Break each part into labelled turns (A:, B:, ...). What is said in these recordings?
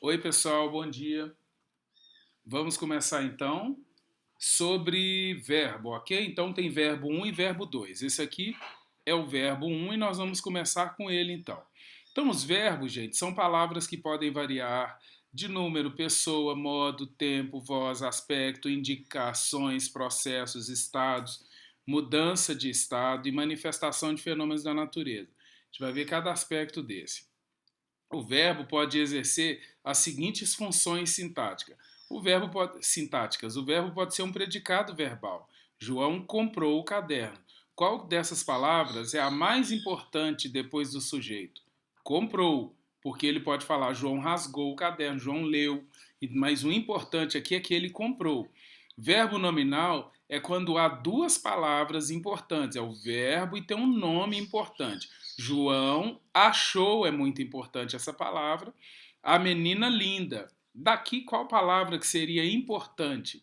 A: Oi, pessoal, bom dia. Vamos começar então sobre verbo, ok? Então tem verbo um e verbo 2. Esse aqui é o verbo um e nós vamos começar com ele então. Então, os verbos, gente, são palavras que podem variar de número, pessoa, modo, tempo, voz, aspecto, indicações, processos, estados, mudança de estado e manifestação de fenômenos da natureza. A gente vai ver cada aspecto desse. O verbo pode exercer as seguintes funções sintáticas. O verbo pode ser um predicado verbal. João comprou o caderno. Qual dessas palavras é a mais importante depois do sujeito? Comprou, porque ele pode falar João rasgou o caderno, João leu, mas o importante aqui é que ele comprou. Verbo nominal é quando há duas palavras importantes, é o verbo e tem um nome importante. João achou, é muito importante essa palavra, a menina linda. Daqui qual palavra que seria importante?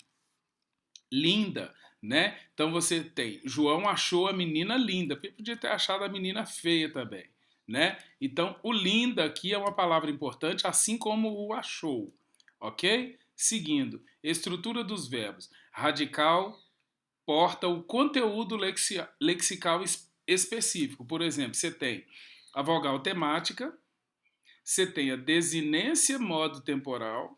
A: Linda, né? Então você tem João achou a menina linda, podia ter achado a menina feia também, né? Então o linda aqui é uma palavra importante, assim como o achou, ok? Seguindo, estrutura dos verbos. Radical porta o conteúdo lexical específico. Por exemplo, você tem a vogal temática, você tem a desinência modo temporal,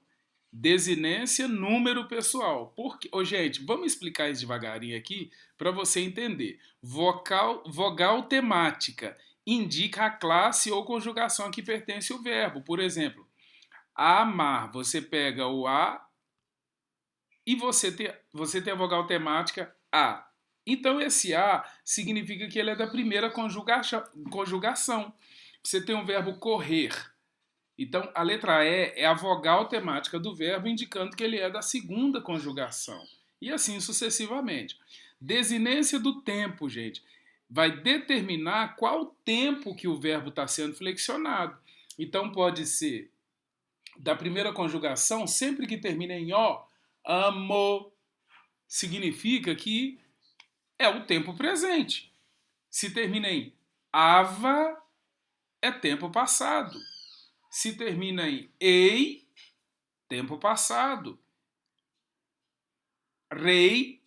A: desinência número pessoal. Porque, gente, vamos explicar isso devagarinho aqui para você entender. Vogal temática indica a classe ou conjugação a que pertence o verbo. Por exemplo, amar, você pega o a e você tem a vogal temática a. Então, esse a significa que ele é da primeira conjugação. Você tem o verbo correr. Então, a letra E é a vogal temática do verbo, indicando que ele é da segunda conjugação. E assim sucessivamente. Desinência do tempo, gente, vai determinar qual tempo que o verbo está sendo flexionado. Então, pode ser da primeira conjugação, sempre que termina em O, amo, significa que é o tempo presente. Se termina em ava, é tempo passado. Se termina em ei, tempo passado. Rei,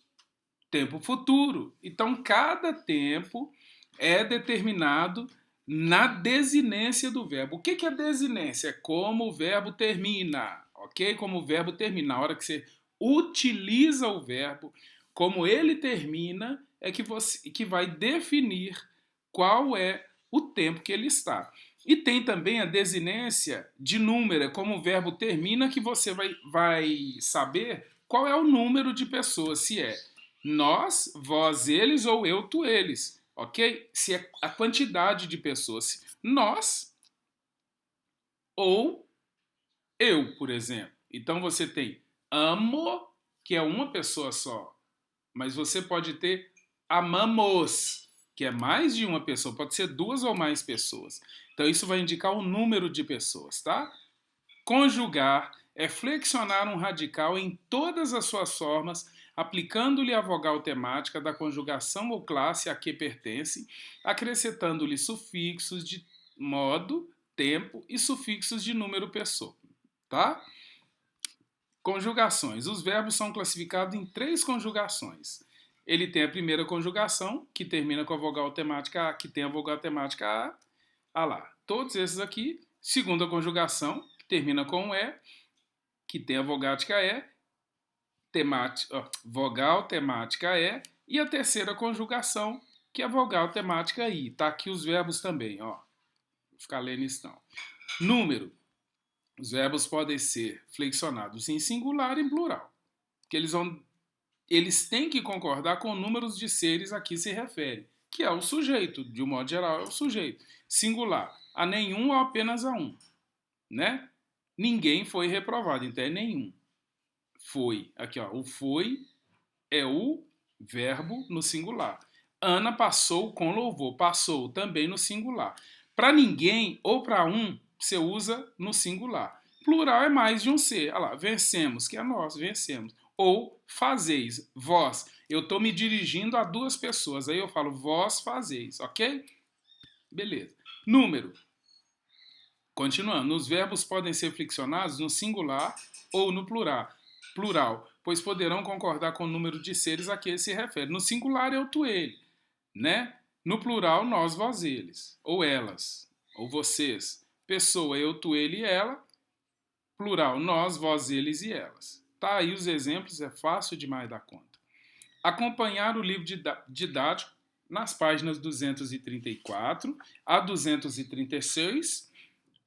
A: tempo futuro. Então, cada tempo é determinado na desinência do verbo. O que é desinência? É como o verbo termina, ok? Como o verbo termina. Na hora que você utiliza o verbo, como ele termina, é que vai definir qual é o tempo que ele está. E tem também a desinência de número, é como o verbo termina, que você vai saber qual é o número de pessoas, se é nós, vós, eles ou eu, tu, eles, ok? Se é a quantidade de pessoas, nós ou eu, por exemplo. Então você tem amo, que é uma pessoa só, mas você pode ter amamos, que é mais de uma pessoa, pode ser duas ou mais pessoas. Então isso vai indicar o número de pessoas, tá? Conjugar é flexionar um radical em todas as suas formas, aplicando-lhe a vogal temática da conjugação ou classe a que pertence, acrescentando-lhe sufixos de modo, tempo e sufixos de número pessoa, tá? Conjugações. Os verbos são classificados em três conjugações. Ele tem a primeira conjugação, que termina com a vogal temática A, que tem a vogal temática A. Ah lá. Todos esses aqui. Segunda conjugação, que termina com o E, que tem a vogática E, vogal temática E, e a terceira conjugação, que é a vogal temática I. Tá aqui os verbos também, ó. Vou ficar lendo isso não. Número. Os verbos podem ser flexionados em singular e em plural. Que eles têm que concordar com números de seres a que se refere, que é o sujeito, de um modo geral, é o sujeito. Singular, a nenhum ou apenas a um, né? Ninguém foi reprovado, então é nenhum. Foi, aqui ó, o foi é o verbo no singular. Ana passou com louvor, passou também no singular. Para ninguém ou para um, você usa no singular. Plural é mais de um ser. Olha lá, vencemos, que é nós, vencemos. Ou fazeis, vós. Eu estou me dirigindo a duas pessoas, aí eu falo vós fazeis, ok? Beleza. Número. Continuando, os verbos podem ser flexionados no singular ou no plural, pois poderão concordar com o número de seres a que ele se refere. No singular é o tu, ele, né? No plural, nós, vós, eles, ou elas, ou vocês. Pessoa, eu, tu, ele e ela. Plural, nós, vós, eles e elas. Tá aí os exemplos, é fácil demais dar conta. Acompanhar o livro didático nas páginas 234 a 236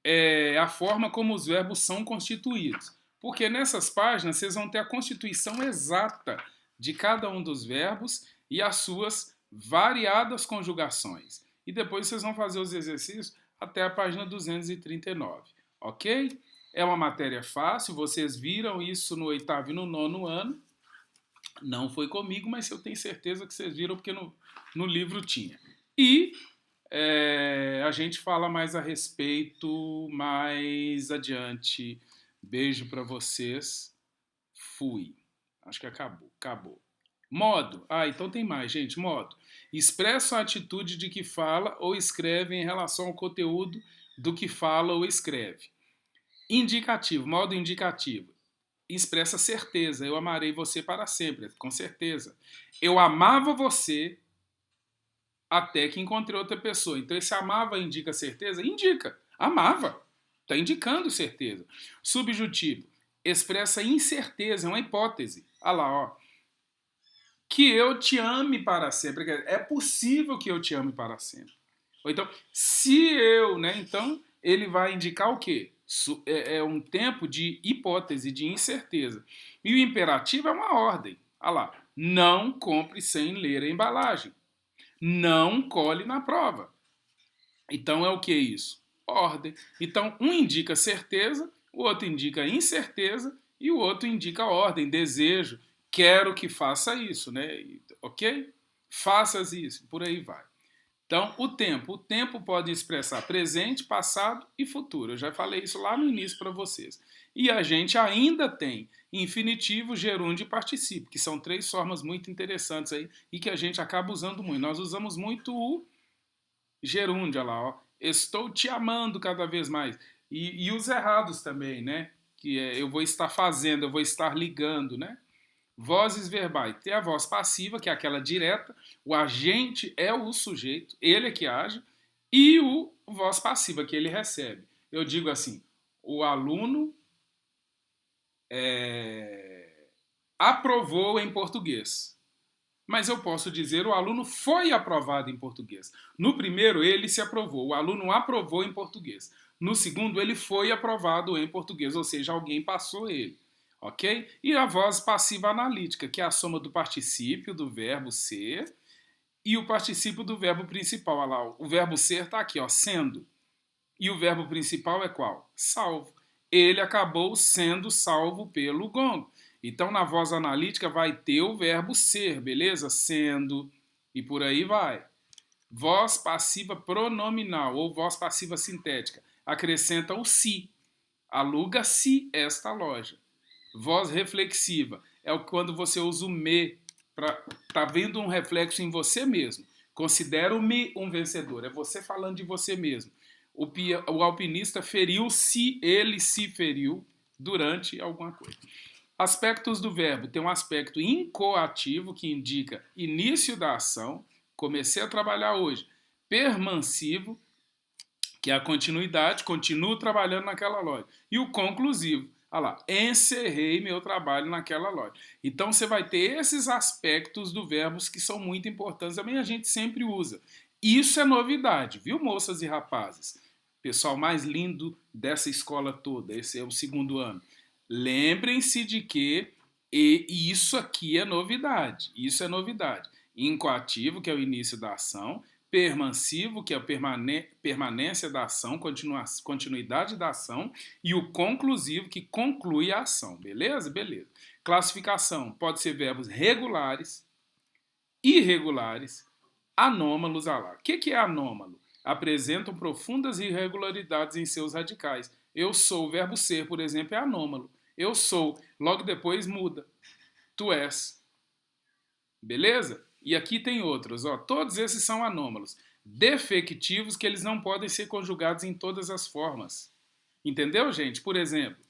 A: é a forma como os verbos são constituídos. Porque nessas páginas vocês vão ter a constituição exata de cada um dos verbos e as suas variadas conjugações. E depois vocês vão fazer os exercícios até a página 239, ok? É uma matéria fácil, vocês viram isso no 8º e no 9º ano. Não foi comigo, mas eu tenho certeza que vocês viram porque no livro tinha. E a gente fala mais a respeito mais adiante. Beijo para vocês. Fui. Acho que acabou. Modo. Então tem mais, gente. Modo. Expressa a atitude de que fala ou escreve em relação ao conteúdo do que fala ou escreve. Indicativo. Modo indicativo. Expressa certeza. Eu amarei você para sempre. Com certeza. Eu amava você até que encontrei outra pessoa. Então, esse amava indica certeza? Indica. Amava. Está indicando certeza. Subjuntivo. Expressa incerteza, é uma hipótese. Olha lá, ó. Que eu te ame para sempre. É possível que eu te ame para sempre. Ou então, se eu, né? Então, ele vai indicar o quê? É um tempo de hipótese, de incerteza. E o imperativo é uma ordem. Olha lá. Não compre sem ler a embalagem. Não cole na prova. Então é o que isso? Ordem. Então um indica certeza, o outro indica incerteza e o outro indica ordem, desejo, quero que faça isso, né? Ok? Faças isso, por aí vai. Então o tempo pode expressar presente, passado e futuro. Eu já falei isso lá no início para vocês. E a gente ainda tem infinitivo, gerúndio e particípio, que são 3 formas muito interessantes aí e que a gente acaba usando muito. Nós usamos muito o gerúndio, olha lá, ó. Estou te amando cada vez mais. E os errados também, né? Que é eu vou estar fazendo, eu vou estar ligando, né? Vozes verbais. Tem a voz passiva, que é aquela direta. O agente é o sujeito, ele é que age. E o voz passiva, que ele recebe. Eu digo assim, o aluno aprovou em português. Mas eu posso dizer o aluno foi aprovado em português. No primeiro, ele se aprovou, o aluno aprovou em português. No segundo, ele foi aprovado em português, ou seja, alguém passou ele. Ok? E a voz passiva analítica, que é a soma do particípio do verbo ser e o particípio do verbo principal. Olha lá, o verbo ser está aqui, ó, sendo. E o verbo principal é qual? Salvo. Ele acabou sendo salvo pelo gongo. Então, na voz analítica vai ter o verbo ser, beleza? Sendo, e por aí vai. Voz passiva pronominal ou voz passiva sintética. Acrescenta o si. Aluga-se esta loja. Voz reflexiva é quando você usa o me para tá vendo um reflexo em você mesmo. Considero-me um vencedor. É você falando de você mesmo. O alpinista feriu-se, ele se feriu durante alguma coisa. Aspectos do verbo. Tem um aspecto incoativo, que indica início da ação. Comecei a trabalhar hoje. Permansivo, que é a continuidade, continuo trabalhando naquela loja. E o conclusivo. Olha lá, encerrei meu trabalho naquela loja. Então você vai ter esses aspectos do verbo que são muito importantes. Também a gente sempre usa. Isso é novidade, viu, moças e rapazes? Pessoal mais lindo dessa escola toda, esse é o 2º ano. Lembrem-se de que isso aqui é novidade. Isso é novidade. Incoativo, que é o início da ação. Permansivo, que é a permanência da ação, continuidade da ação. E o conclusivo, que conclui a ação. Beleza? Beleza. Classificação. Pode ser verbos regulares, irregulares, anômalos. O que é anômalo? Apresentam profundas irregularidades em seus radicais. Eu sou, o verbo ser, por exemplo, é anômalo. Eu sou, logo depois muda. Tu és. Beleza? E aqui tem outros. Ó. Todos esses são anômalos. Defectivos, que eles não podem ser conjugados em todas as formas. Entendeu, gente? Por exemplo,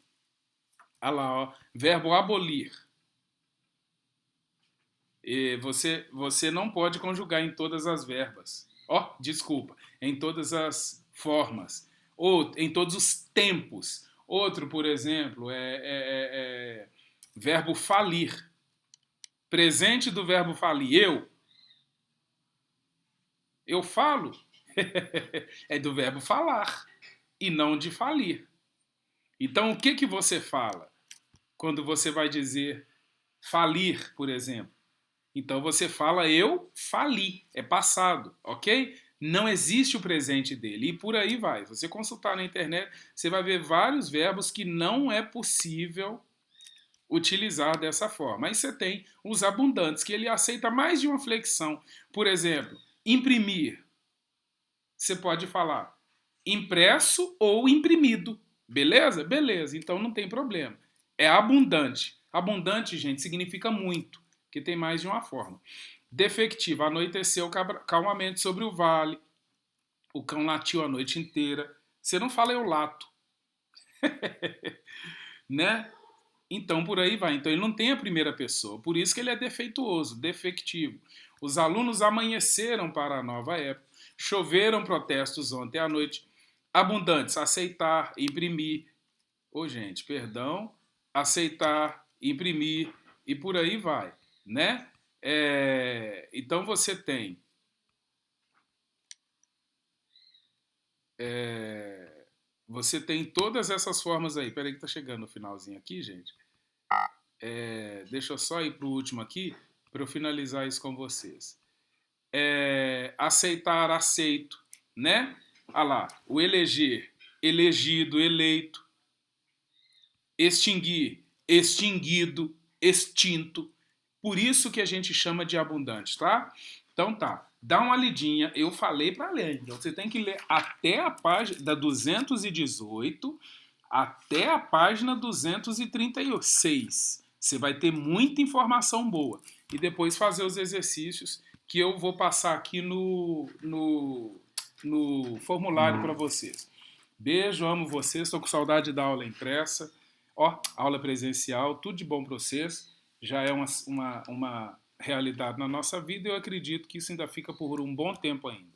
A: olha lá, ó, verbo abolir. Você não pode conjugar em todas as verbas. Ó, desculpa, em todas as formas. Ou em todos os tempos. Outro, por exemplo, é verbo falir. Presente do verbo falir. Eu falo. É do verbo falar e não de falir. Então, o que que você fala quando você vai dizer falir, por exemplo? Então você fala eu fali, é passado, ok? Não existe o presente dele e por aí vai. Se você consultar na internet, você vai ver vários verbos que não é possível utilizar dessa forma. Aí você tem os abundantes, que ele aceita mais de uma flexão. Por exemplo, imprimir. Você pode falar impresso ou imprimido. Beleza? Beleza, então não tem problema. É abundante. Abundante, gente, significa muito, que tem mais de uma forma. Defectivo, anoiteceu calmamente sobre o vale. O cão latiu a noite inteira. Você não fala eu lato, né? Então por aí vai. Então ele não tem a primeira pessoa. Por isso que ele é defeituoso, defectivo. Os alunos amanheceram para a nova época. Choveram protestos ontem à noite. Abundantes, aceitar, imprimir. Ô, gente, perdão. Aceitar, imprimir e por aí vai, né? Então você tem todas essas formas aí. Peraí que tá chegando o finalzinho aqui, gente. Deixa eu só ir pro último aqui para eu finalizar isso com vocês. Aceitar, aceito, né? Ah lá, o eleger, elegido, eleito. Extinguir, extinguido, extinto. Por isso que a gente chama de abundante, tá? Então tá, dá uma lidinha. Eu falei para ler, então você tem que ler até a página da 218 até a página 236. Você vai ter muita informação boa. E depois fazer os exercícios que eu vou passar aqui no formulário para vocês. Beijo, amo vocês, estou com saudade da aula impressa. Ó, aula presencial, tudo de bom para vocês. Já é uma realidade na nossa vida e eu acredito que isso ainda fica por um bom tempo ainda.